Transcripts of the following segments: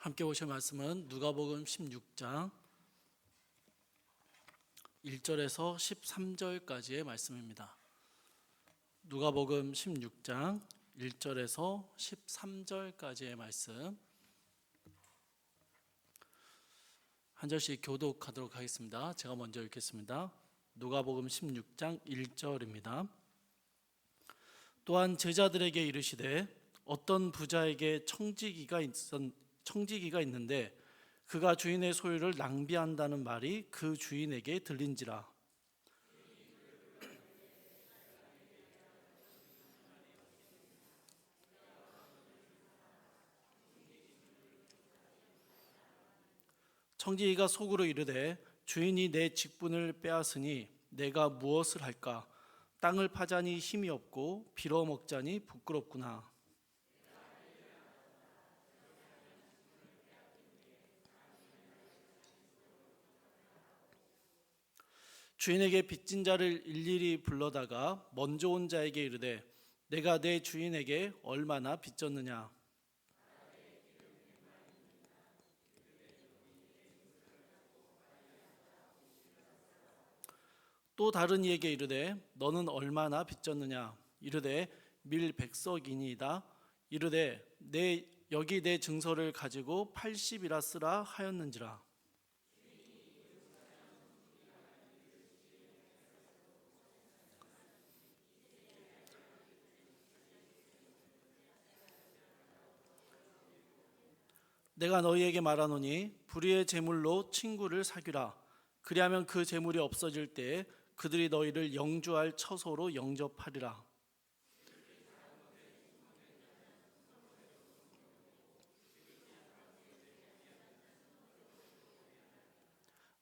함께 보실 말씀은 누가복음 16장 1절에서 13절까지의 말씀입니다. 누가복음 16장 1절에서 13절까지의 말씀 한 절씩 교독하도록 하겠습니다. 제가 먼저 읽겠습니다. 누가복음 16장 1절입니다. 또한 제자들에게 이르시되 어떤 부자에게 청지기가 있는데 그가 주인의 소유를 낭비한다는 말이 그 주인에게 들린지라. 청지기가 속으로 이르되 주인이 내 직분을 빼앗으니 내가 무엇을 할까? 땅을 파자니 힘이 없고 빌어먹자니 부끄럽구나. 주인에게 빚진 자를 일일이 불러다가 먼저 온 자에게 이르되 내가 내 주인에게 얼마나 빚졌느냐. 또 다른 이에게 이르되 너는 얼마나 빚졌느냐. 이르되 밀 100석이니이다. 이르되 여기 내 증서를 가지고 80이라 쓰라 하였는지라. 내가 너희에게 말하노니 불의의 재물로 친구를 사귀라. 그리하면 그 재물이 없어질 때에 그들이 너희를 영주할 처소로 영접하리라.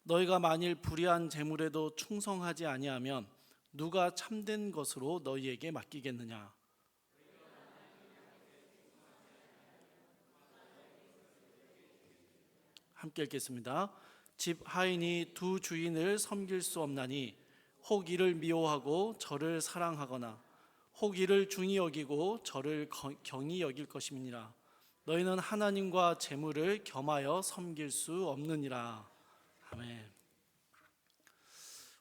너희가 만일 불의한 재물에도 충성하지 아니하면 누가 참된 것으로 너희에게 맡기겠느냐. 함께 읽겠습니다. 집 하인이 두 주인을 섬길 수 없나니 혹 이를 미워하고 저를 사랑하거나 혹 이를 중히 여기고 저를 경히 여길 것임이니라. 너희는 하나님과 재물을 겸하여 섬길 수 없느니라. 아멘.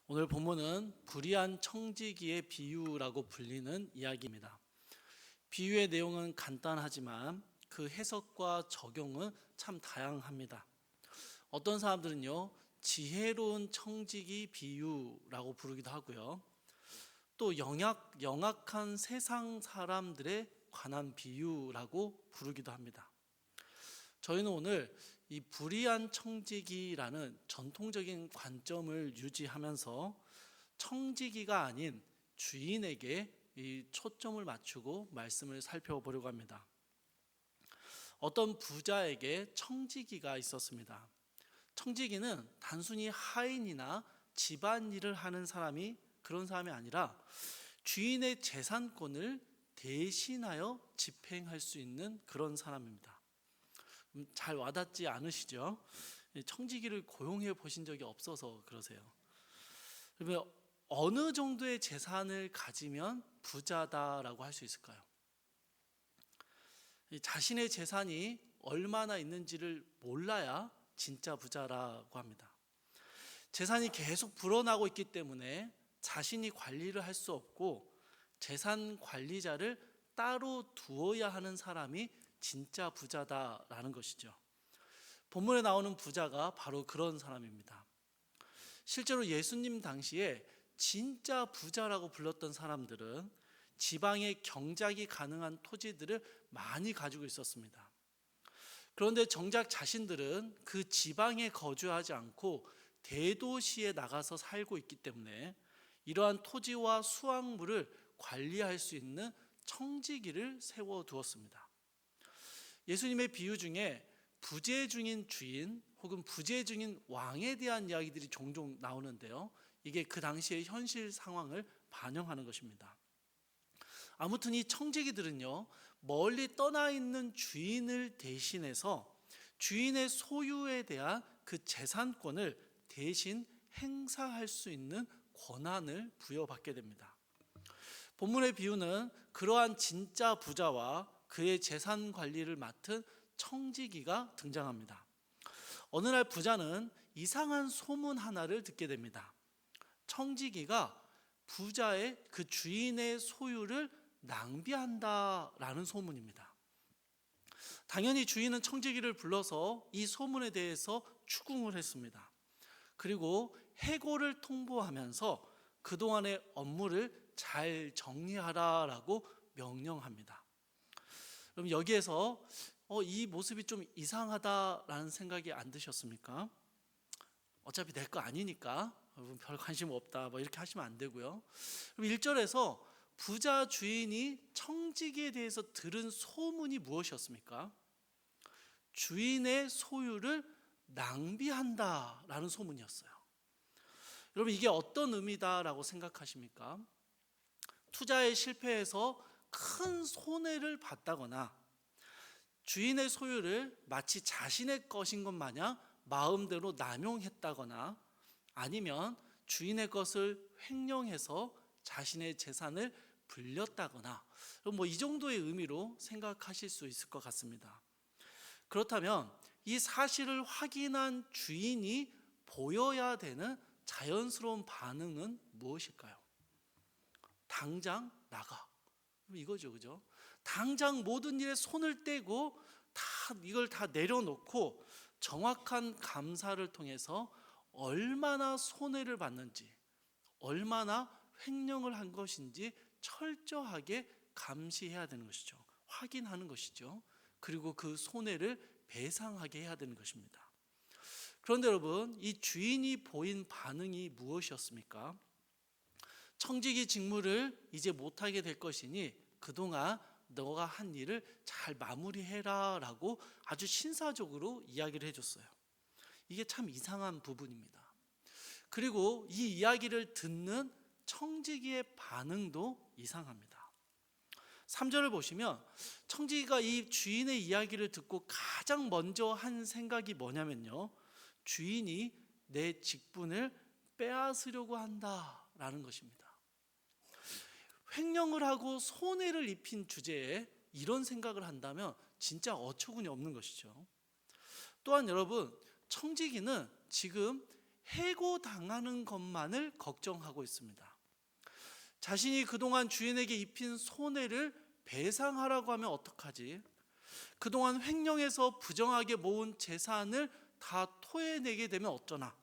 오늘 본문은 불의한 청지기의 비유라고 불리는 이야기입니다. 비유의 내용은 간단하지만 그 해석과 적용은 참 다양합니다. 어떤 사람들은요, 지혜로운 청지기 비유라고 부르기도 하고요. 또 영악한 세상 사람들에 관한 비유라고 부르기도 합니다. 저희는 오늘 이 불의한 청지기라는 전통적인 관점을 유지하면서 청지기가 아닌 주인에게 이 초점을 맞추고 말씀을 살펴보려고 합니다. 어떤 부자에게 청지기가 있었습니다. 청지기는 단순히 하인이나 집안일을 하는 그런 사람이 아니라 주인의 재산권을 대신하여 집행할 수 있는 그런 사람입니다. 잘 와닿지 않으시죠? 청지기를 고용해 보신 적이 없어서 그러세요. 그러면 어느 정도의 재산을 가지면 부자다라고 할 수 있을까요? 자신의 재산이 얼마나 있는지를 몰라야 진짜 부자라고 합니다. 재산이 계속 불어나고 있기 때문에 자신이 관리를 할 수 없고 재산 관리자를 따로 두어야 하는 사람이 진짜 부자다라는 것이죠. 본문에 나오는 부자가 바로 그런 사람입니다. 실제로 예수님 당시에 진짜 부자라고 불렀던 사람들은 지방에 경작이 가능한 토지들을 많이 가지고 있었습니다. 그런데 정작 자신들은 그 지방에 거주하지 않고 대도시에 나가서 살고 있기 때문에 이러한 토지와 수확물을 관리할 수 있는 청지기를 세워두었습니다. 예수님의 비유 중에 부재 중인 주인 혹은 부재 중인 왕에 대한 이야기들이 종종 나오는데요. 이게 그 당시의 현실 상황을 반영하는 것입니다. 아무튼 이 청지기들은요, 멀리 떠나 있는 주인을 대신해서 주인의 소유에 대한 그 재산권을 대신 행사할 수 있는 권한을 부여받게 됩니다. 본문의 비유는 그러한 진짜 부자와 그의 재산 관리를 맡은 청지기가 등장합니다. 어느 날 부자는 이상한 소문 하나를 듣게 됩니다. 청지기가 부자의 그 주인의 소유를 낭비한다라는 소문입니다. 당연히 주인은 청지기를 불러서 이 소문에 대해서 추궁을 했습니다. 그리고 해고를 통보하면서 그동안의 업무를 잘 정리하라라고 명령합니다. 그럼 여기에서 이 모습이 좀 이상하다라는 생각이 안 드셨습니까? 어차피 내 거 아니니까 별 관심 없다 이렇게 하시면 안 되고요. 그럼 1절에서 부자 주인이 청지기에 대해서 들은 소문이 무엇이었습니까? 주인의 소유를 낭비한다라는 소문이었어요. 여러분, 이게 어떤 의미다라고 생각하십니까? 투자에 실패해서 큰 손해를 봤다거나 주인의 소유를 마치 자신의 것인 것 마냥 마음대로 남용했다거나 아니면 주인의 것을 횡령해서 자신의 재산을 불렸다거나 이 정도의 의미로 생각하실 수 있을 것 같습니다. 그렇다면 이 사실을 확인한 주인이 보여야 되는 자연스러운 반응은 무엇일까요? 당장 나가. 이거죠, 그죠? 당장 모든 일에 손을 떼고 이걸 다 내려놓고 정확한 감사를 통해서 얼마나 손해를 봤는지, 얼마나 횡령을 한 것인지 철저하게 감시해야 되는 것이죠. 확인하는 것이죠. 그리고 그 손해를 배상하게 해야 되는 것입니다. 그런데 여러분, 이 주인이 보인 반응이 무엇이었습니까? 청지기 직무를 이제 못하게 될 것이니 그동안 너가 한 일을 잘 마무리해라 라고 아주 신사적으로 이야기를 해줬어요. 이게 참 이상한 부분입니다. 그리고 이 이야기를 듣는 청지기의 반응도 이상합니다. 3절을 보시면 청지기가 이 주인의 이야기를 듣고 가장 먼저 한 생각이 뭐냐면요, 주인이 내 직분을 빼앗으려고 한다라는 것입니다. 횡령을 하고 손해를 입힌 주제에 이런 생각을 한다면 진짜 어처구니 없는 것이죠. 또한 여러분, 청지기는 지금 해고당하는 것만을 걱정하고 있습니다. 자신이 그동안 주인에게 입힌 손해를 배상하라고 하면 어떡하지? 그동안 횡령해서 부정하게 모은 재산을 다 토해내게 되면 어쩌나?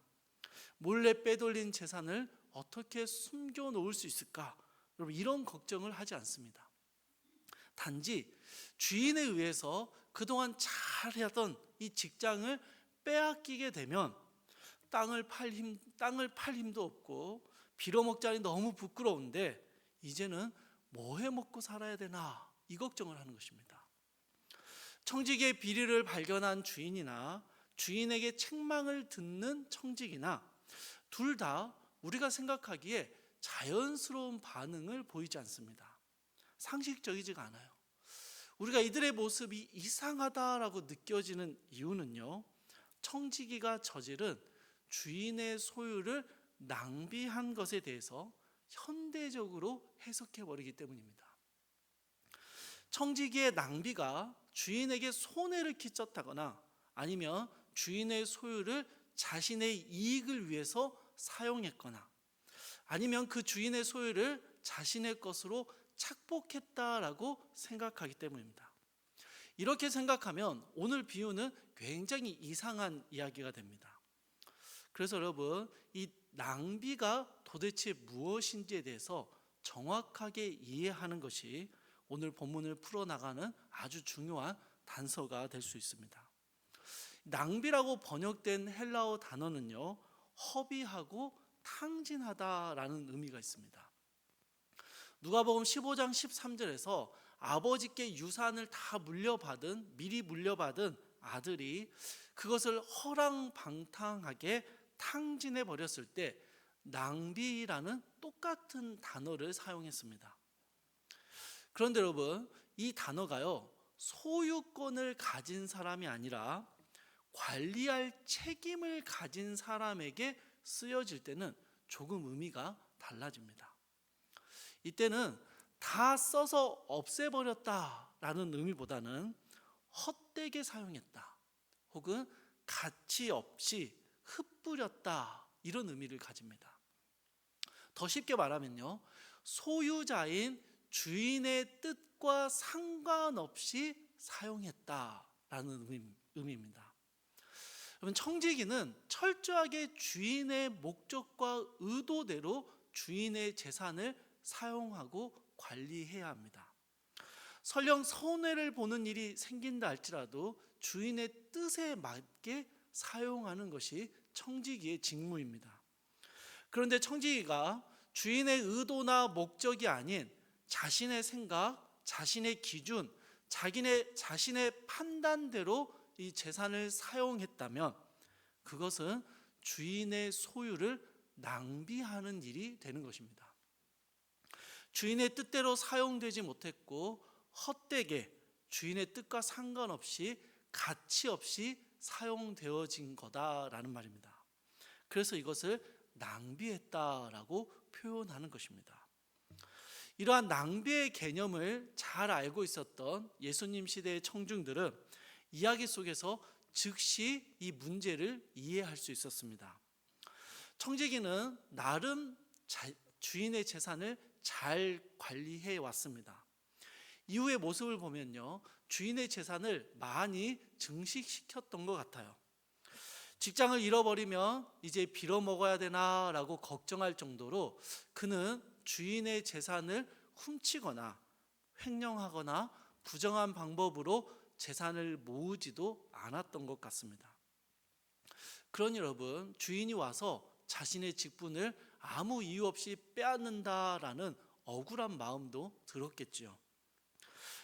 몰래 빼돌린 재산을 어떻게 숨겨놓을 수 있을까? 여러분, 이런 걱정을 하지 않습니다. 단지 주인에 의해서 그동안 잘하던 이 직장을 빼앗기게 되면 땅을 팔 힘도 없고 빌어먹자니 너무 부끄러운데 이제는 뭐 해 먹고 살아야 되나, 이 걱정을 하는 것입니다. 청지기의 비리를 발견한 주인이나 주인에게 책망을 듣는 청지기나 둘 다 우리가 생각하기에 자연스러운 반응을 보이지 않습니다. 상식적이지가 않아요. 우리가 이들의 모습이 이상하다라고 느껴지는 이유는요, 청지기가 저지른 주인의 소유를 낭비한 것에 대해서 현대적으로 해석해버리기 때문입니다. 청지기의 낭비가 주인에게 손해를 끼쳤다거나 아니면 주인의 소유를 자신의 이익을 위해서 사용했거나 아니면 그 주인의 소유를 자신의 것으로 착복했다라고 생각하기 때문입니다. 이렇게 생각하면 오늘 비유는 굉장히 이상한 이야기가 됩니다. 그래서 여러분, 이 낭비가 도대체 무엇인지에 대해서 정확하게 이해하는 것이 오늘 본문을 풀어나가는 아주 중요한 단서가 될 수 있습니다. 낭비라고 번역된 헬라어 단어는요, 허비하고 탕진하다라는 의미가 있습니다. 누가복음 15장 13절에서 아버지께 유산을 다 미리 물려받은 아들이 그것을 허랑방탕하게 탕진해 버렸을 때 낭비라는 똑같은 단어를 사용했습니다. 그런데 여러분, 이 단어가요, 소유권을 가진 사람이 아니라 관리할 책임을 가진 사람에게 쓰여질 때는 조금 의미가 달라집니다. 이때는 다 써서 없애버렸다라는 의미보다는 헛되게 사용했다, 혹은 가치 없이 흩뿌렸다, 이런 의미를 가집니다. 더 쉽게 말하면요, 소유자인 주인의 뜻과 상관없이 사용했다라는 의미입니다. 여러분, 청지기는 철저하게 주인의 목적과 의도대로 주인의 재산을 사용하고 관리해야 합니다. 설령 손해를 보는 일이 생긴다 할지라도 주인의 뜻에 맞게 사용하는 것이 청지기의 직무입니다. 그런데 청지기가 주인의 의도나 목적이 아닌 자신의 생각, 자신의 기준, 자신의 판단대로 이 재산을 사용했다면 그것은 주인의 소유를 낭비하는 일이 되는 것입니다. 주인의 뜻대로 사용되지 못했고 헛되게 주인의 뜻과 상관없이 가치 없이 사용되어진 거다라는 말입니다. 그래서 이것을 낭비했다라고 표현하는 것입니다. 이러한 낭비의 개념을 잘 알고 있었던 예수님 시대의 청중들은 이야기 속에서 즉시 이 문제를 이해할 수 있었습니다. 청지기는 나름 주인의 재산을 잘 관리해 왔습니다. 이후의 모습을 보면요, 주인의 재산을 많이 증식시켰던 것 같아요. 직장을 잃어버리면 이제 빌어먹어야 되나라고 걱정할 정도로 그는 주인의 재산을 훔치거나 횡령하거나 부정한 방법으로 재산을 모으지도 않았던 것 같습니다. 그러니 여러분, 주인이 와서 자신의 직분을 아무 이유 없이 빼앗는다라는 억울한 마음도 들었겠지요.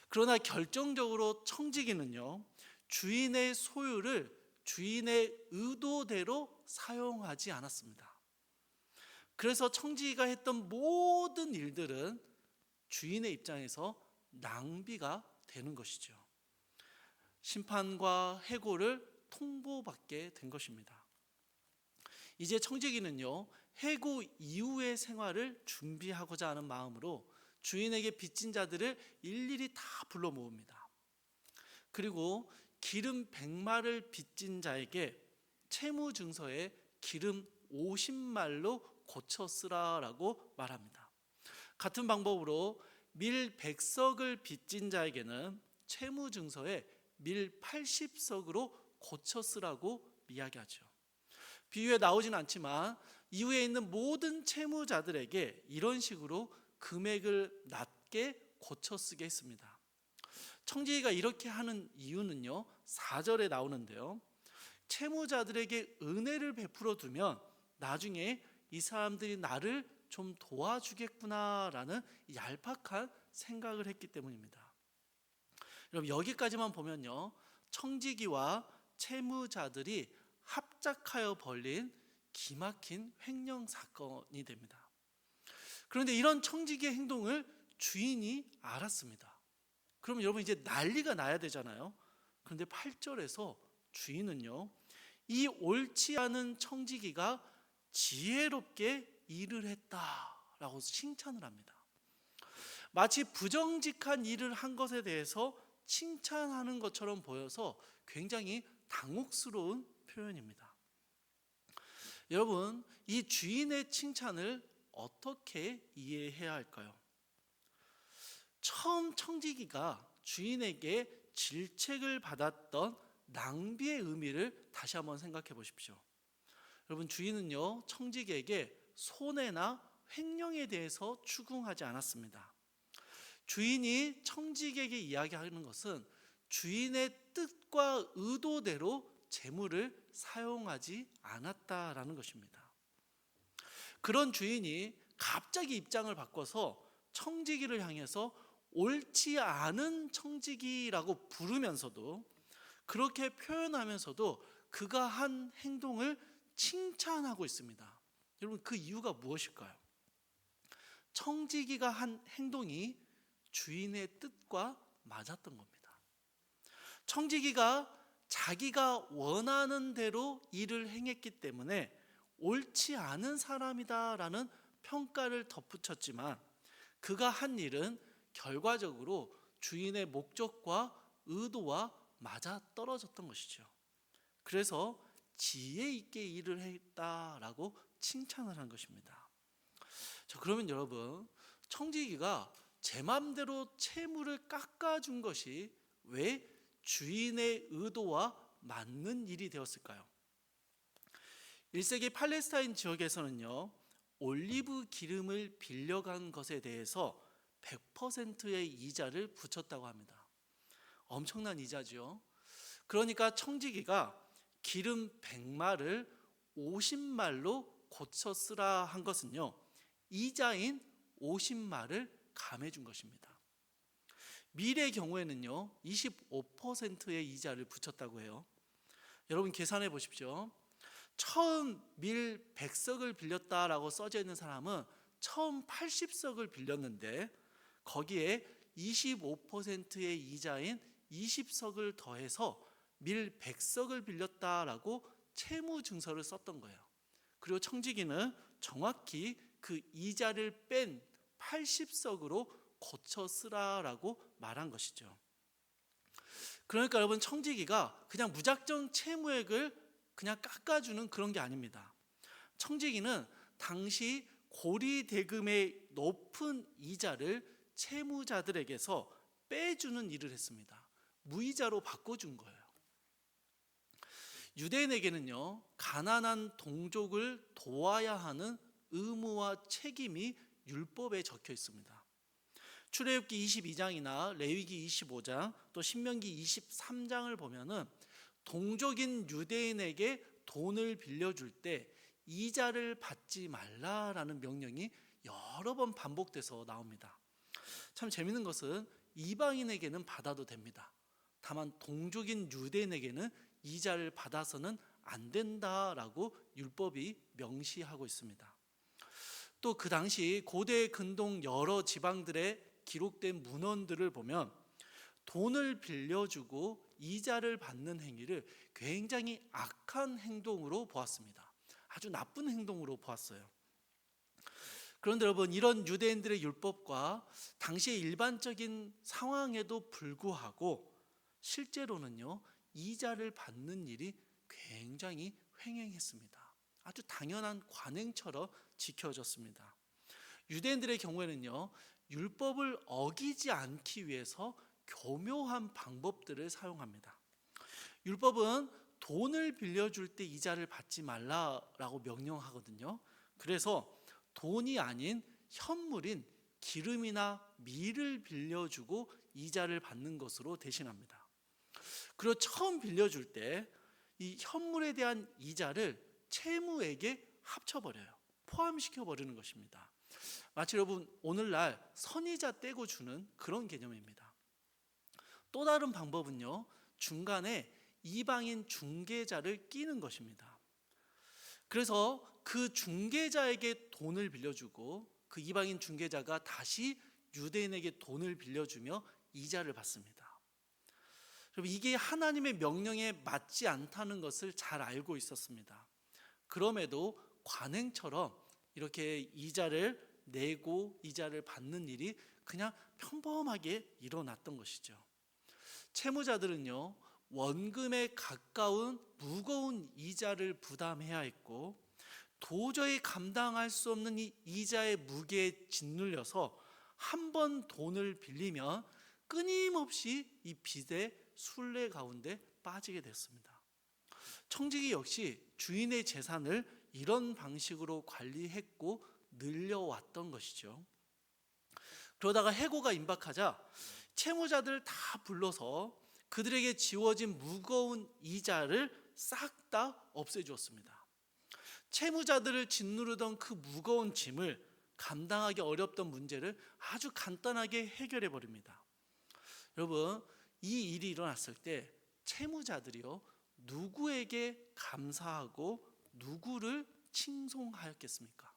그러나 결정적으로 청지기는요, 주인의 소유를 주인의 의도대로 사용하지 않았습니다. 그래서 청지기가 했던 모든 일들은 주인의 입장에서 낭비가 되는 것이죠. 심판과 해고를 통보받게 된 것입니다. 이제 청지기는요, 해고 이후의 생활을 준비하고자 하는 마음으로 주인에게 빚진 자들을 일일이 다 불러 모읍니다. 그리고 기름 100마를 빚진 자에게 채무증서에 기름 50말로 고쳐 쓰라라고 말합니다. 같은 방법으로 밀 100석을 빚진 자에게는 채무증서에 밀 80석으로 고쳐 쓰라고 이야기하죠. 비유에 나오진 않지만 이후에 있는 모든 채무자들에게 이런 식으로 금액을 낮게 고쳐 쓰게 했습니다. 청지기가 이렇게 하는 이유는요, 4절에 나오는데요, 채무자들에게 은혜를 베풀어 두면 나중에 이 사람들이 나를 좀 도와주겠구나라는 얄팍한 생각을 했기 때문입니다. 여러분, 여기까지만 보면요, 청지기와 채무자들이 합작하여 벌린 기막힌 횡령 사건이 됩니다. 그런데 이런 청지기의 행동을 주인이 알았습니다. 그럼 여러분, 이제 난리가 나야 되잖아요. 그런데 8절에서 주인은요, 이 옳지 않은 청지기가 지혜롭게 일을 했다라고 칭찬을 합니다. 마치 부정직한 일을 한 것에 대해서 칭찬하는 것처럼 보여서 굉장히 당혹스러운 표현입니다. 여러분, 이 주인의 칭찬을 어떻게 이해해야 할까요? 처음 청지기가 주인에게 질책을 받았던 낭비의 의미를 다시 한번 생각해 보십시오. 여러분, 주인은요, 청지기에게 손해나 횡령에 대해서 추궁하지 않았습니다. 주인이 청지기에게 이야기하는 것은 주인의 뜻과 의도대로 재물을 사용하지 않았다라는 것입니다. 그런 주인이 갑자기 입장을 바꿔서 청지기를 향해서 옳지 않은 청지기라고 부르면서도, 그렇게 표현하면서도 그가 한 행동을 칭찬하고 있습니다. 여러분, 그 이유가 무엇일까요? 청지기가 한 행동이 주인의 뜻과 맞았던 겁니다. 청지기가 자기가 원하는 대로 일을 행했기 때문에 옳지 않은 사람이다라는 평가를 덧붙였지만, 그가 한 일은 결과적으로 주인의 목적과 의도와 맞아 떨어졌던 것이죠. 그래서 지혜 있게 일을 했다라고 칭찬을 한 것입니다. 자, 그러면 여러분, 청지기가 제 맘대로 채무를 깎아준 것이 왜 주인의 의도와 맞는 일이 되었을까요? 1세기 팔레스타인 지역에서는요, 올리브 기름을 빌려간 것에 대해서 100%의 이자를 붙였다고 합니다. 엄청난 이자죠. 그러니까 청지기가 기름 100마를 50말로 고쳐 쓰라 한 것은요, 이자인 50말을 감해 준 것입니다. 밀의 경우에는요, 25%의 이자를 붙였다고 해요. 여러분 계산해 보십시오. 처음 밀 100석을 빌렸다라고 써져 있는 사람은 처음 80석을 빌렸는데 거기에 25%의 이자인 20석을 더해서 밀 100석을 빌렸다라고 채무 증서를 썼던 거예요. 그리고 청지기는 정확히 그 이자를 뺀 80석으로 고쳐 쓰라라고 말한 것이죠. 그러니까 여러분, 청지기가 그냥 무작정 채무액을 그냥 깎아주는 그런 게 아닙니다. 청지기는 당시 고리대금의 높은 이자를 채무자들에게서 빼주는 일을 했습니다. 무이자로 바꿔준 거예요. 유대인에게는요, 가난한 동족을 도와야 하는 의무와 책임이 율법에 적혀 있습니다. 출애굽기 22장이나 레위기 25장 또 신명기 23장을 보면은 동족인 유대인에게 돈을 빌려줄 때 이자를 받지 말라라는 명령이 여러 번 반복돼서 나옵니다. 참 재밌는 것은 이방인에게는 받아도 됩니다. 다만 동족인 유대인에게는 이자를 받아서는 안 된다라고 율법이 명시하고 있습니다. 또 그 당시 고대 근동 여러 지방들의 기록된 문헌들을 보면 돈을 빌려주고 이자를 받는 행위를 굉장히 악한 행동으로 보았습니다. 아주 나쁜 행동으로 보았어요. 그런데 여러분, 이런 유대인들의 율법과 당시의 일반적인 상황에도 불구하고 실제로는요, 이자를 받는 일이 굉장히 횡행했습니다. 아주 당연한 관행처럼 지켜졌습니다. 유대인들의 경우에는요, 율법을 어기지 않기 위해서 교묘한 방법들을 사용합니다. 율법은 돈을 빌려줄 때 이자를 받지 말라라고 명령하거든요. 그래서 돈이 아닌 현물인 기름이나 밀을 빌려주고 이자를 받는 것으로 대신합니다. 그리고 처음 빌려줄 때 이 현물에 대한 이자를 채무액에 합쳐버려요. 포함시켜버리는 것입니다. 마치 여러분 오늘날 선이자 떼고 주는 그런 개념입니다. 또 다른 방법은요, 중간에 이방인 중개자를 끼는 것입니다. 그래서 그 중개자에게 돈을 빌려주고 그 이방인 중개자가 다시 유대인에게 돈을 빌려주며 이자를 받습니다. 여러분, 이게 하나님의 명령에 맞지 않다는 것을 잘 알고 있었습니다. 그럼에도 관행처럼 이렇게 이자를 내고 이자를 받는 일이 그냥 평범하게 일어났던 것이죠. 채무자들은요, 원금에 가까운 무거운 이자를 부담해야 했고 도저히 감당할 수 없는 이 이자의 무게에 짓눌려서 한 번 돈을 빌리면 끊임없이 이 빚의 순례 가운데 빠지게 됐습니다. 청지기 역시 주인의 재산을 이런 방식으로 관리했고 늘려왔던 것이죠. 그러다가 해고가 임박하자 채무자들을 다 불러서 그들에게 지워진 무거운 이자를 싹 다 없애주었습니다. 채무자들을 짓누르던 그 무거운 짐을 감당하기 어렵던 문제를 아주 간단하게 해결해 버립니다. 여러분, 이 일이 일어났을 때 채무자들이요, 누구에게 감사하고 누구를 칭송하였겠습니까?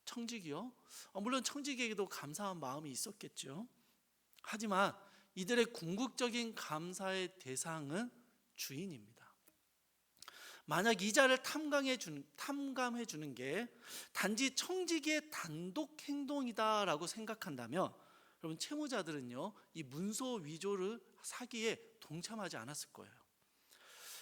청지기요? 물론 청지기에게도 감사한 마음이 있었겠죠. 하지만 이들의 궁극적인 감사의 대상은 주인입니다. 만약 이자를 탐감해 주는 게 단지 청지기의 단독 행동이다라고 생각한다면 여러분, 채무자들은요, 이 문서 위조를 사기에 동참하지 않았을 거예요.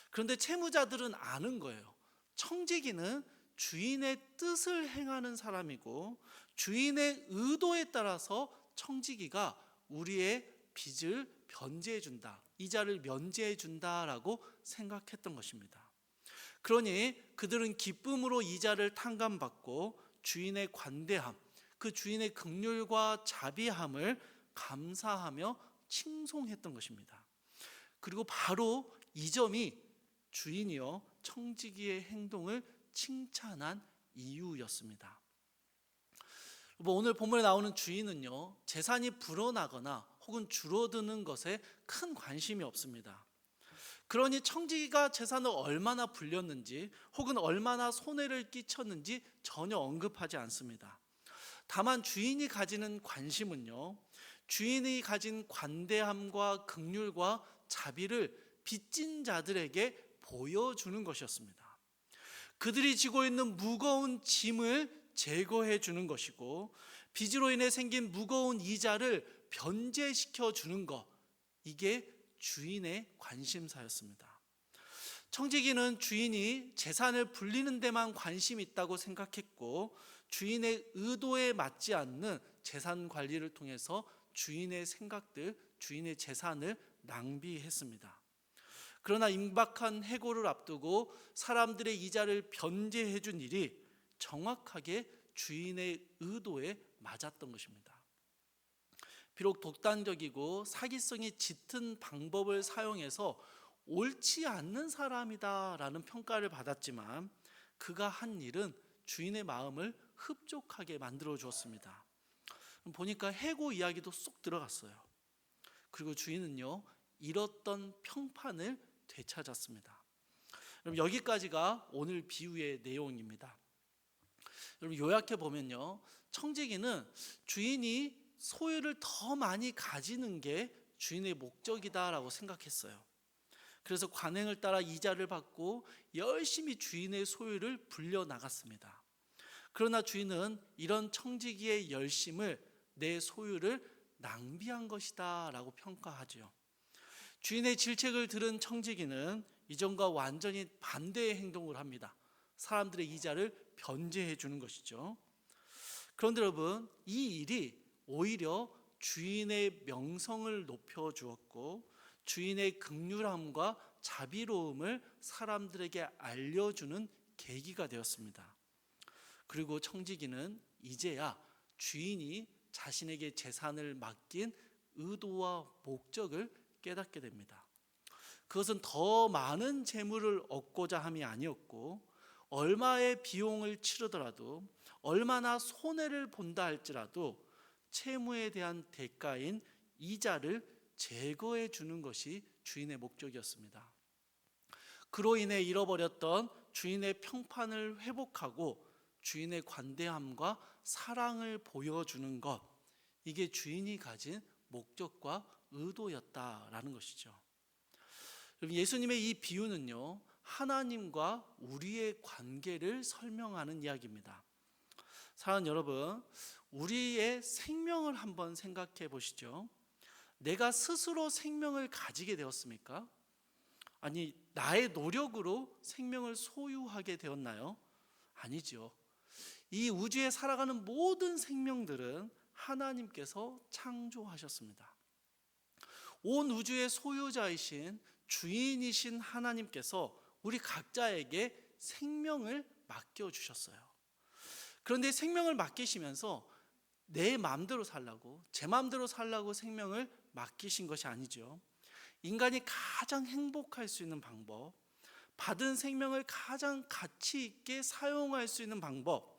그런데 채무자들은 아는 거예요. 청지기는 주인의 뜻을 행하는 사람이고 주인의 의도에 따라서 청지기가 우리의 빚을 변제해 준다, 이자를 면제해 준다라고 생각했던 것입니다. 그러니 그들은 기쁨으로 이자를 탕감받고 주인의 관대함, 그 주인의 긍휼과 자비함을 감사하며 칭송했던 것입니다. 그리고 바로 이 점이 주인이요 청지기의 행동을 칭찬한 이유였습니다. 오늘 본문에 나오는 주인은요, 재산이 불어나거나 혹은 줄어드는 것에 큰 관심이 없습니다. 그러니 청지기가 재산을 얼마나 불렸는지 혹은 얼마나 손해를 끼쳤는지 전혀 언급하지 않습니다. 다만 주인이 가지는 관심은요, 주인이 가진 관대함과 긍휼과 자비를 빚진 자들에게 보여주는 것이었습니다. 그들이 지고 있는 무거운 짐을 제거해 주는 것이고 빚으로 인해 생긴 무거운 이자를 변제시켜 주는 것, 이게 주인의 관심사였습니다. 청지기는 주인이 재산을 불리는 데만 관심이 있다고 생각했고 주인의 의도에 맞지 않는 재산 관리를 통해서 주인의 생각들, 주인의 재산을 낭비했습니다. 그러나 임박한 해고를 앞두고 사람들의 이자를 변제해 준 일이 정확하게 주인의 의도에 맞았던 것입니다. 비록 독단적이고 사기성이 짙은 방법을 사용해서 옳지 않는 사람이다라는 평가를 받았지만 그가 한 일은 주인의 마음을 흡족하게 만들어 주었습니다. 보니까 해고 이야기도 쏙 들어갔어요. 그리고 주인은요, 잃었던 평판을 되찾았습니다. 여러분, 여기까지가 오늘 비유의 내용입니다. 여러분, 요약해 보면요, 청지기는 주인이 소유를 더 많이 가지는 게 주인의 목적이다라고 생각했어요. 그래서 관행을 따라 이자를 받고 열심히 주인의 소유를 불려 나갔습니다. 그러나 주인은 이런 청지기의 열심을 내 소유를 낭비한 것이다 라고 평가하죠. 주인의 질책을 들은 청지기는 이전과 완전히 반대의 행동을 합니다. 사람들의 이자를 변제해 주는 것이죠. 그런데 여러분, 이 일이 오히려 주인의 명성을 높여 주었고 주인의 긍휼함과 자비로움을 사람들에게 알려주는 계기가 되었습니다. 그리고 청지기는 이제야 주인이 자신에게 재산을 맡긴 의도와 목적을 깨닫게 됩니다. 그것은 더 많은 재물을 얻고자 함이 아니었고 얼마의 비용을 치르더라도 얼마나 손해를 본다 할지라도 채무에 대한 대가인 이자를 제거해 주는 것이 주인의 목적이었습니다. 그로 인해 잃어버렸던 주인의 평판을 회복하고 주인의 관대함과 사랑을 보여주는 것, 이게 주인이 가진 목적과 의도였다라는 것이죠. 예수님의 이 비유는요, 하나님과 우리의 관계를 설명하는 이야기입니다. 사랑하는 여러분, 우리의 생명을 한번 생각해 보시죠. 내가 스스로 생명을 가지게 되었습니까? 아니, 나의 노력으로 생명을 소유하게 되었나요? 아니죠. 이 우주에 살아가는 모든 생명들은 하나님께서 창조하셨습니다. 온 우주의 소유자이신 주인이신 하나님께서 우리 각자에게 생명을 맡겨주셨어요. 그런데 생명을 맡기시면서 내 마음대로 살라고, 제 마음대로 살라고 생명을 맡기신 것이 아니죠. 인간이 가장 행복할 수 있는 방법, 받은 생명을 가장 가치 있게 사용할 수 있는 방법,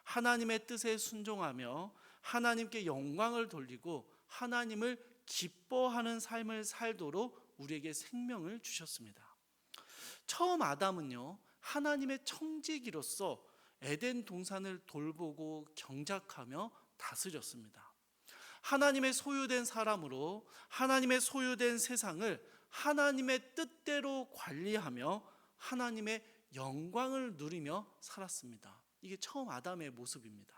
하나님의 뜻에 순종하며 하나님께 영광을 돌리고 하나님을 기뻐하는 삶을 살도록 우리에게 생명을 주셨습니다. 처음 아담은요, 하나님의 청지기로서 에덴 동산을 돌보고 경작하며 다스렸습니다. 하나님의 소유된 사람으로 하나님의 소유된 세상을 하나님의 뜻대로 관리하며 하나님의 영광을 누리며 살았습니다. 이게 처음 아담의 모습입니다.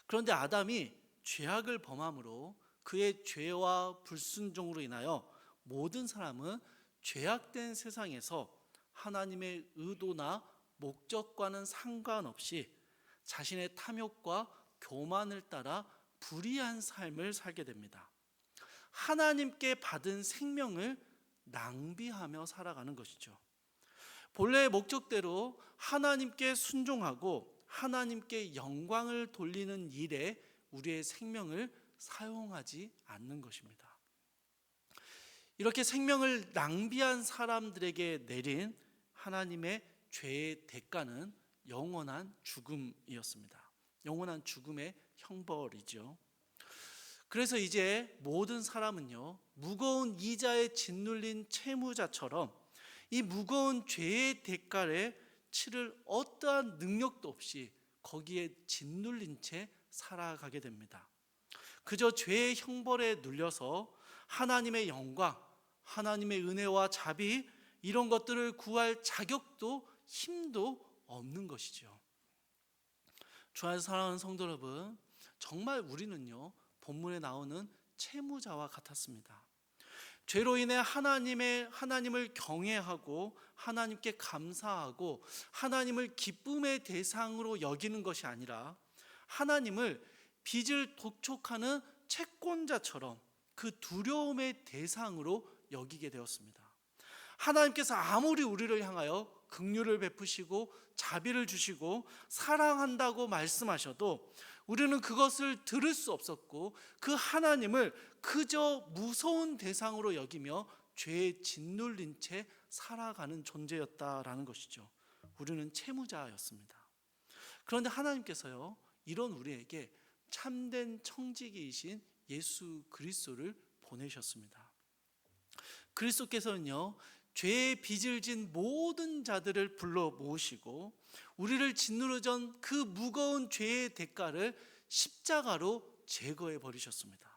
그런데 아담이 죄악을 범함으로 그의 죄와 불순종으로 인하여 모든 사람은 죄악된 세상에서 하나님의 의도나 목적과는 상관없이 자신의 탐욕과 교만을 따라 불의한 삶을 살게 됩니다. 하나님께 받은 생명을 낭비하며 살아가는 것이죠. 본래의 목적대로 하나님께 순종하고 하나님께 영광을 돌리는 일에 우리의 생명을 사용하지 않는 것입니다. 이렇게 생명을 낭비한 사람들에게 내린 하나님의 죄의 대가는 영원한 죽음이었습니다. 영원한 죽음의 형벌이죠. 그래서 이제 모든 사람은요, 무거운 이자에 짓눌린 채무자처럼 이 무거운 죄의 대가를 치를 어떠한 능력도 없이 거기에 짓눌린 채 살아가게 됩니다. 그저 죄의 형벌에 눌려서 하나님의 영광, 하나님의 은혜와 자비, 이런 것들을 구할 자격도 힘도 없는 것이죠. 주 안에서 사랑하는 성도 여러분, 정말 우리는요, 본문에 나오는 채무자와 같았습니다. 죄로 인해 하나님을 경외하고 하나님께 감사하고 하나님을 기쁨의 대상으로 여기는 것이 아니라 하나님을 빚을 독촉하는 채권자처럼 그 두려움의 대상으로 여기게 되었습니다. 하나님께서 아무리 우리를 향하여 긍휼을 베푸시고 자비를 주시고 사랑한다고 말씀하셔도 우리는 그것을 들을 수 없었고 그 하나님을 그저 무서운 대상으로 여기며 죄에 짓눌린 채 살아가는 존재였다라는 것이죠. 우리는 채무자였습니다. 그런데 하나님께서요, 이런 우리에게 참된 청지기이신 예수 그리스도를 보내셨습니다. 그리스도께서는요, 죄의 빚을 진 모든 자들을 불러 모으시고 우리를 짓누르던 그 무거운 죄의 대가를 십자가로 제거해 버리셨습니다.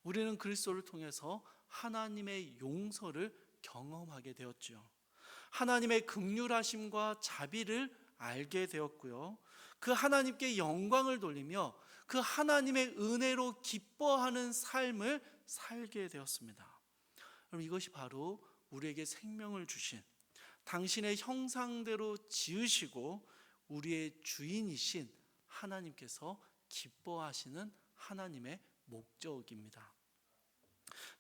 우리는 그리스도를 통해서 하나님의 용서를 경험하게 되었죠. 하나님의 긍휼하심과 자비를 알게 되었고요, 그 하나님께 영광을 돌리며 그 하나님의 은혜로 기뻐하는 삶을 살게 되었습니다. 그럼 이것이 바로 우리에게 생명을 주신, 당신의 형상대로 지으시고 우리의 주인이신 하나님께서 기뻐하시는 하나님의 목적입니다.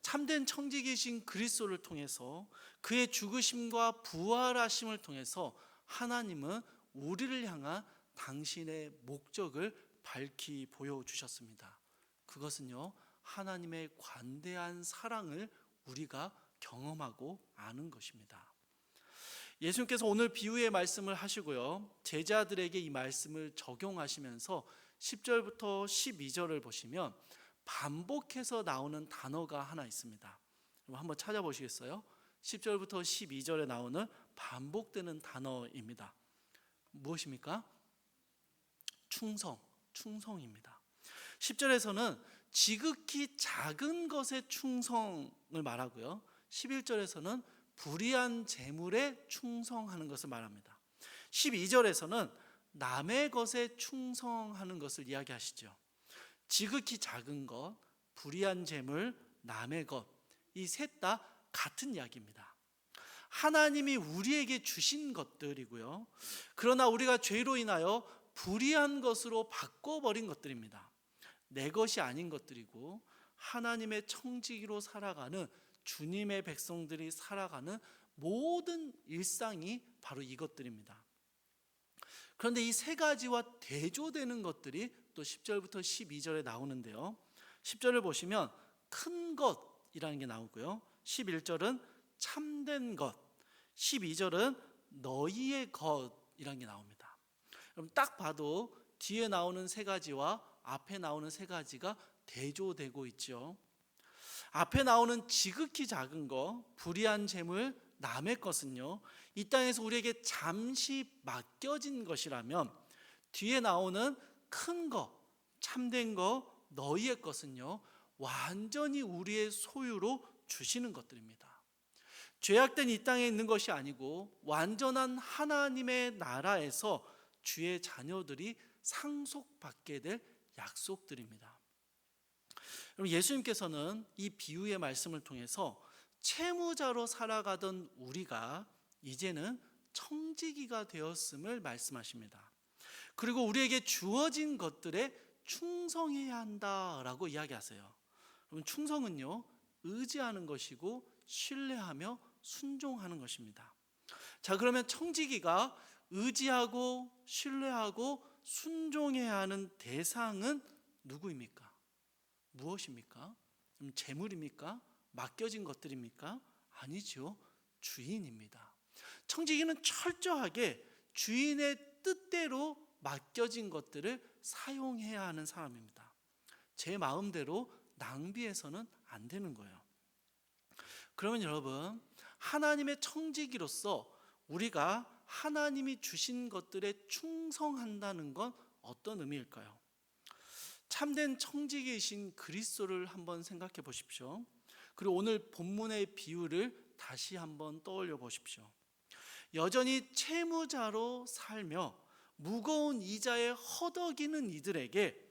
참된 청지기이신 그리스도를 통해서 그의 죽으심과 부활하심을 통해서 하나님은 우리를 향한 당신의 목적을 밝히 보여주셨습니다. 그것은요, 하나님의 관대한 사랑을 우리가 경험하고 아는 것입니다. 예수님께서 오늘 비유의 말씀을 하시고요, 제자들에게 이 말씀을 적용하시면서 10절부터 12절을 보시면 반복해서 나오는 단어가 하나 있습니다. 한번 찾아보시겠어요? 10절부터 12절에 나오는 반복되는 단어입니다. 무엇입니까? 충성입니다. 10절에서는 지극히 작은 것의 충성을 말하고요, 11절에서는 불의한 재물에 충성하는 것을 말합니다. 12절에서는 남의 것에 충성하는 것을 이야기하시죠. 지극히 작은 것, 불의한 재물, 남의 것, 이 셋 다 같은 이야기입니다. 하나님이 우리에게 주신 것들이고요, 그러나 우리가 죄로 인하여 불의한 것으로 바꿔버린 것들입니다. 내 것이 아닌 것들이고 하나님의 청지기로 살아가는 주님의 백성들이 살아가는 모든 일상이 바로 이것들입니다. 그런데 이 세 가지와 대조되는 것들이 또 10절부터 12절에 나오는데요, 10절을 보시면 큰 것이라는 게 나오고요, 11절은 참된 것, 12절은 너희의 것이라는 게 나옵니다. 그럼 딱 봐도 뒤에 나오는 세 가지와 앞에 나오는 세 가지가 대조되고 있죠. 앞에 나오는 지극히 작은 것, 불의한 재물, 남의 것은요, 이 땅에서 우리에게 잠시 맡겨진 것이라면 뒤에 나오는 큰 것, 참된 것, 너희의 것은요, 완전히 우리의 소유로 주시는 것들입니다. 죄악된 이 땅에 있는 것이 아니고 완전한 하나님의 나라에서 주의 자녀들이 상속받게 될 약속들입니다. 예수님께서는 이 비유의 말씀을 통해서 채무자로 살아가던 우리가 이제는 청지기가 되었음을 말씀하십니다. 그리고 우리에게 주어진 것들에 충성해야 한다라고 이야기하세요. 그럼 충성은요, 의지하는 것이고 신뢰하며 순종하는 것입니다. 자, 그러면 청지기가 의지하고 신뢰하고 순종해야 하는 대상은 누구입니까? 무엇입니까? 재물입니까? 맡겨진 것들입니까? 아니죠. 주인입니다. 청지기는 철저하게 주인의 뜻대로 맡겨진 것들을 사용해야 하는 사람입니다. 제 마음대로 낭비해서는 안 되는 거예요. 그러면 여러분, 하나님의 청지기로서 우리가 하나님이 주신 것들에 충성한다는 건 어떤 의미일까요? 참된 청지기이신 그리스도를 한번 생각해 보십시오. 그리고 오늘 본문의 비유를 다시 한번 떠올려 보십시오. 여전히 채무자로 살며 무거운 이자에 허덕이는 이들에게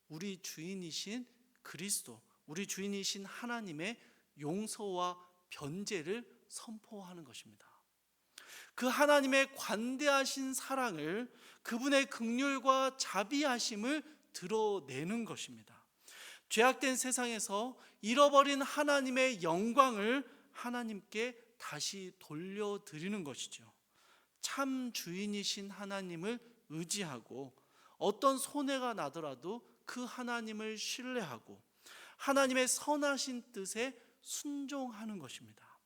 우리 주인이신 그리스도, 우리 주인이신 하나님의 용서와 변제를 선포하는 것입니다. 그 하나님의 관대하신 사랑을, 그분의 긍휼과 자비하심을 드러내는 것입니다. 죄악된 세상에서 잃어버린 하나님의 영광을 하나님께 다시 돌려드리는 것이죠. 참 주인이신 하나님을 의지하고 어떤 손해가 나더라도 그 하나님을 신뢰하고 하나님의 선하신 뜻에 순종하는 것입니다.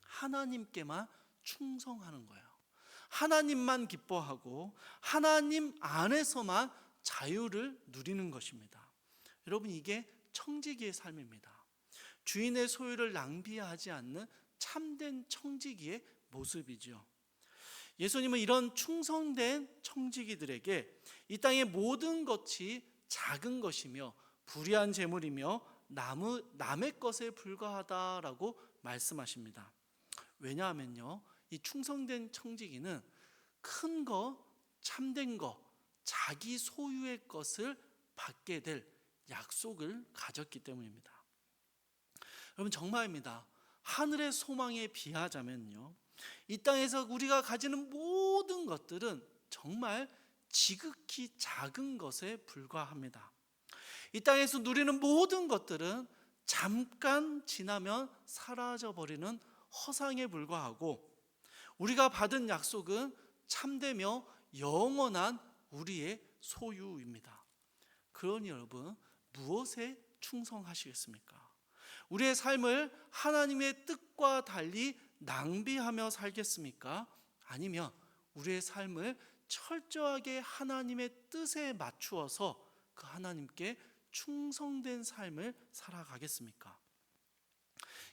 하나님께만 충성하는 거예요. 하나님만 기뻐하고 하나님 안에서만 자유를 누리는 것입니다. 여러분, 이게 청지기의 삶입니다. 주인의 소유를 낭비하지 않는 참된 청지기의 모습이죠. 예수님은 이런 충성된 청지기들에게 이 땅의 모든 것이 작은 것이며 불의한 재물이며 남의 것에 불과하다라고 말씀하십니다. 왜냐하면요, 이 충성된 청지기는 큰 것, 참된 것, 자기 소유의 것을 받게 될 약속을 가졌기 때문입니다. 여러분, 정말입니다. 하늘의 소망에 비하자면요, 이 땅에서 우리가 가지는 모든 것들은 정말 지극히 작은 것에 불과합니다. 이 땅에서 누리는 모든 것들은 잠깐 지나면 사라져버리는 허상에 불과하고, 우리가 받은 약속은 참되며 영원한 우리의 소유입니다. 그러니 여러분, 무엇에 충성하시겠습니까? 우리의 삶을 하나님의 뜻과 달리 낭비하며 살겠습니까? 아니면 우리의 삶을 철저하게 하나님의 뜻에 맞추어서 그 하나님께 충성된 삶을 살아가겠습니까?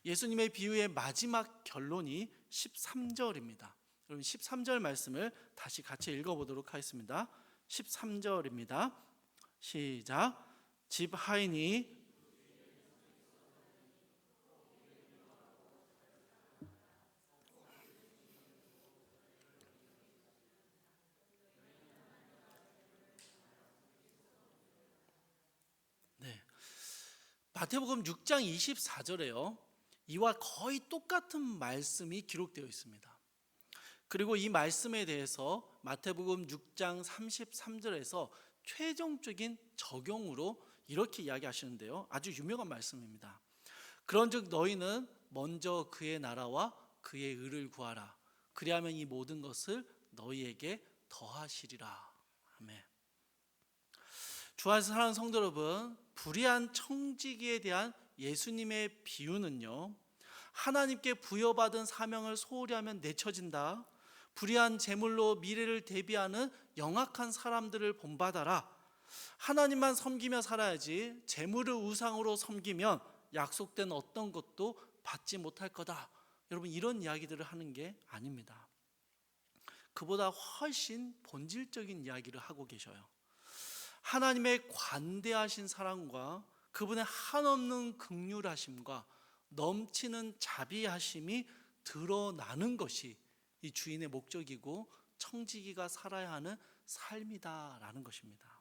예수님의 비유의 마지막 결론이 13절입니다. 여러분, 13절 말씀을 다시 같이 읽어보도록 하겠습니다. 13절입니다. 시작. 집 하인이 마태복음 6장 24절에요, 이와 거의 똑같은 말씀이 기록되어 있습니다. 그리고 이 말씀에 대해서 마태복음 6장 33절에서 최종적인 적용으로 이렇게 이야기하시는데요, 아주 유명한 말씀입니다. 그런즉 너희는 먼저 그의 나라와 그의 의를 구하라. 그리하면 이 모든 것을 너희에게 더하시리라. 아멘. 주 안에서 사랑하는 성도 여러분, 불의한 청지기에 대한 예수님의 비유는요, 하나님께 부여받은 사명을 소홀히 하면 내쳐진다, 불의한 재물로 미래를 대비하는 영악한 사람들을 본받아라, 하나님만 섬기며 살아야지 재물을 우상으로 섬기면 약속된 어떤 것도 받지 못할 거다, 여러분, 이런 이야기들을 하는 게 아닙니다. 그보다 훨씬 본질적인 이야기를 하고 계셔요. 하나님의 관대하신 사랑과 그분의 한없는 긍휼하심과 넘치는 자비하심이 드러나는 것이 이 주인의 목적이고 청지기가 살아야 하는 삶이다라는 것입니다.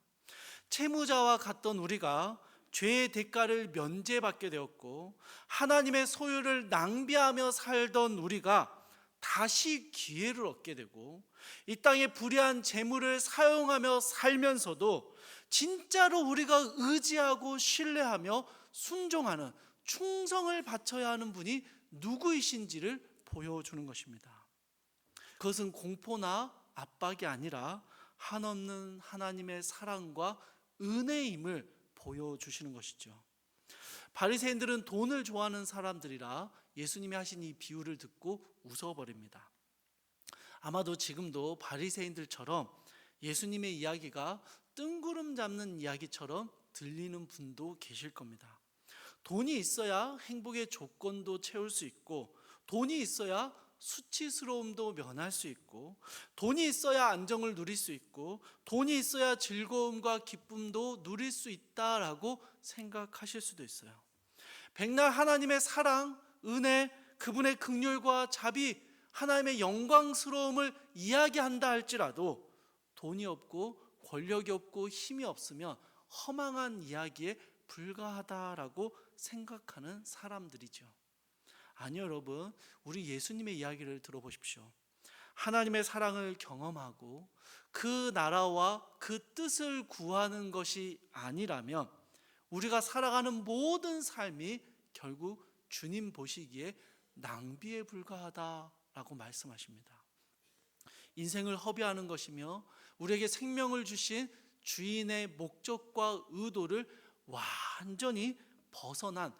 채무자와 같던 우리가 죄의 대가를 면제받게 되었고 하나님의 소유를 낭비하며 살던 우리가 다시 기회를 얻게 되고 이 땅의 불의한 재물을 사용하며 살면서도 진짜로 우리가 의지하고 신뢰하며 순종하는 충성을 바쳐야 하는 분이 누구이신지를 보여주는 것입니다. 그것은 공포나 압박이 아니라 한없는 하나님의 사랑과 은혜임을 보여주시는 것이죠. 바리새인들은 돈을 좋아하는 사람들이라 예수님이 하신 이 비유를 듣고 웃어버립니다. 아마도 지금도 바리새인들처럼 예수님의 이야기가 뜬구름 잡는 이야기처럼 들리는 분도 계실 겁니다. 돈이 있어야 행복의 조건도 채울 수 있고, 돈이 있어야 수치스러움도 면할 수 있고, 돈이 있어야 안정을 누릴 수 있고, 돈이 있어야 즐거움과 기쁨도 누릴 수 있다라고 생각하실 수도 있어요. 백날 하나님의 사랑, 은혜, 그분의 긍휼과 자비, 하나님의 영광스러움을 이야기한다 할지라도 돈이 없고 권력이 없고 힘이 없으면 허망한 이야기에 불과하다라고 생각하는 사람들이죠. 아니요, 여러분, 우리 예수님의 이야기를 들어보십시오. 하나님의 사랑을 경험하고 그 나라와 그 뜻을 구하는 것이 아니라면 우리가 살아가는 모든 삶이 결국 주님 보시기에 낭비에 불과하다라고 말씀하십니다. 인생을 허비하는 것이며 우리에게 생명을 주신 주인의 목적과 의도를 완전히 벗어난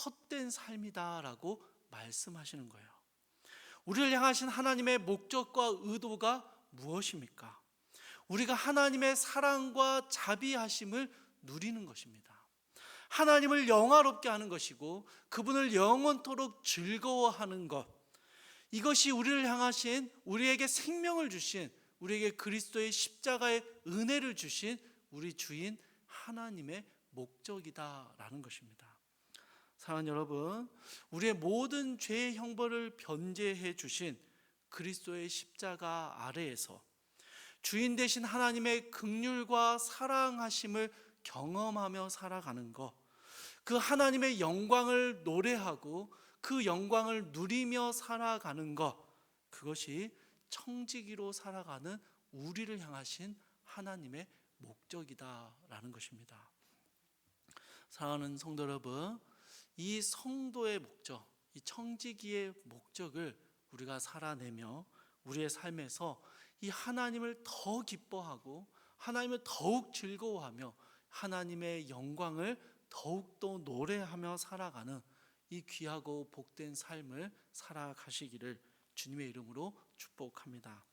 헛된 삶이다라고 말씀하시는 거예요. 우리를 향하신 하나님의 목적과 의도가 무엇입니까? 우리가 하나님의 사랑과 자비하심을 누리는 것입니다. 하나님을 영화롭게 하는 것이고 그분을 영원토록 즐거워하는 것, 이것이 우리를 향하신, 우리에게 생명을 주신, 우리에게 그리스도의 십자가의 은혜를 주신 우리 주인 하나님의 목적이다라는 것입니다. 사랑하는 여러분, 우리의 모든 죄의 형벌을 변제해 주신 그리스도의 십자가 아래에서 주인 되신 하나님의 긍휼과 사랑하심을 경험하며 살아가는 것, 그 하나님의 영광을 노래하고 그 영광을 누리며 살아가는 것, 그것이 청지기로 살아가는 우리를 향하신 하나님의 목적이다라는 것입니다. 사랑하는 성도 여러분, 이 성도의 목적, 이 청지기의 목적을 우리가 살아내며 우리의 삶에서 이 하나님을 더 기뻐하고 하나님을 더욱 즐거워하며 하나님의 영광을 더욱더 노래하며 살아가는 이 귀하고 복된 삶을 살아가시기를 주님의 이름으로 축복합니다.